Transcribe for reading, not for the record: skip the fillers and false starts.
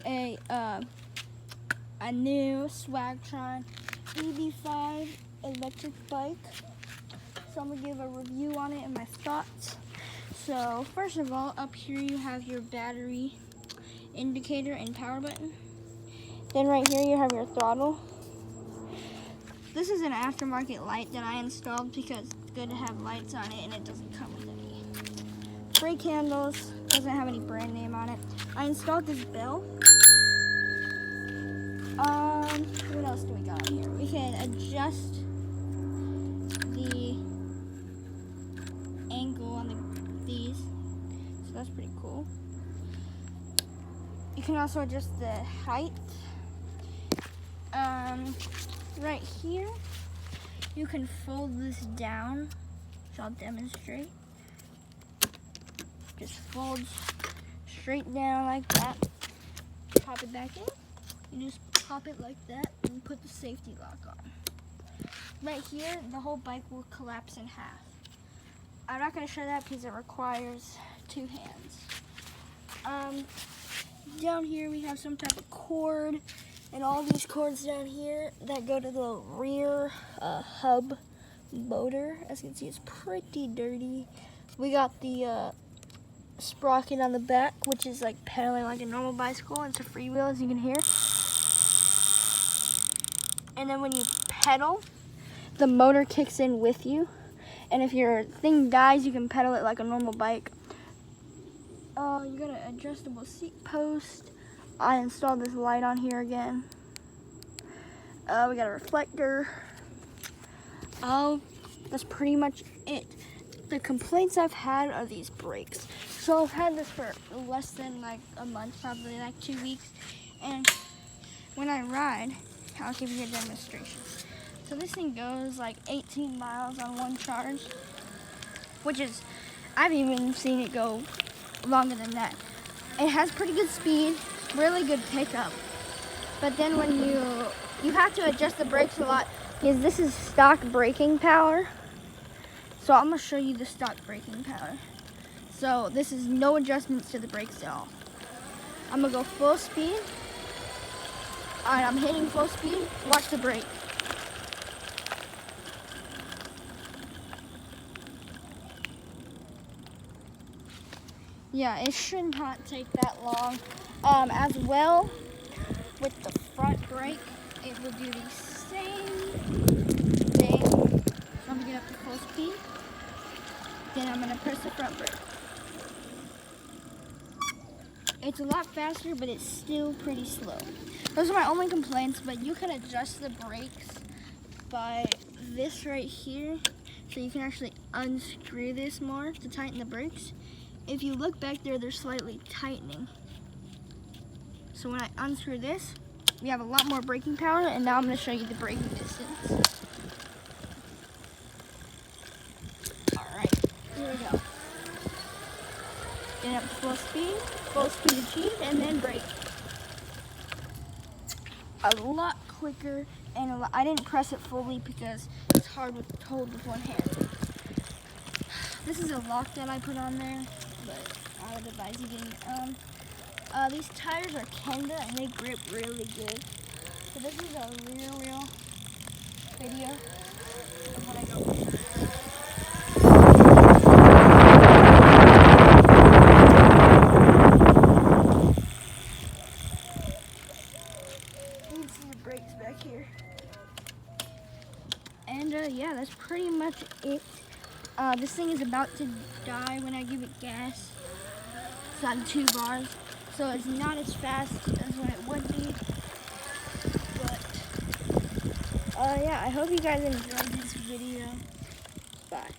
a new Swagtron EB-5 electric bike. So I'm gonna give a review on it and my thoughts. So first of all, up here you have your battery indicator and power button. Then right here you have your throttle. This is an aftermarket light that I installed because it's good to have lights on it and it doesn't come with any brake handles. Doesn't have any brand name on it. I installed this bell. What else do we got on here? We can adjust the angle on these, so that's pretty cool. You can also adjust the height. Right here, you can fold this down, so I'll demonstrate. Just folds straight down like that. Pop it back in. You just pop it like that and put the safety lock on. Right here, the whole bike will collapse in half. I'm not going to show that because it requires two hands. Down here we have some type of cord, and all these cords down here that go to the rear hub motor. As you can see, it's pretty dirty. We got the sprocket on the back, which is like pedaling like a normal bicycle. It's a freewheel, as you can hear. And then when you pedal, the motor kicks in with you. And if your thing dies, you can pedal it like a normal bike. You got an adjustable seat post. I installed this light on here again. We got a reflector. That's pretty much it. The complaints I've had are these brakes. So I've had this for less than like a month, probably like 2 weeks. And when I ride, I'll give you a demonstration. So this thing goes like 18 miles on one charge, which is, I've even seen it go longer than that. It has pretty good speed, really good pickup. But then when you have to adjust the brakes a lot because this is stock braking power. So I'm gonna show you the stock braking power. So this is no adjustments to the brakes at all. I'm gonna go full speed. All right, I'm hitting full speed. Watch the brake. Yeah, it should not take that long. As well, with the front brake, it will do the same thing. So I'm gonna get up to full speed. Then I'm gonna press the front brake. It's a lot faster, but it's still pretty slow. Those are my only complaints, but you can adjust the brakes by this right here. So you can actually unscrew this more to tighten the brakes. If you look back there, they're slightly tightening. So when I unscrew this, we have a lot more braking power, and now I'm gonna show you the braking distance. All right, here we go. Get up to full speed achieved, and then brake. A lot quicker, and I didn't press it fully because it's hard to hold with one hand. This is a lock that I put on there, but I would advise you getting it on. These tires are Kenda, and they grip really good. So this is a real video of when I go fishing. You can see the brakes back here. And yeah, that's pretty much it. This thing is about to die when I give it gas. It's on 2 bars, so it's not as fast as when it would be. But yeah, I hope you guys enjoyed this video. Bye.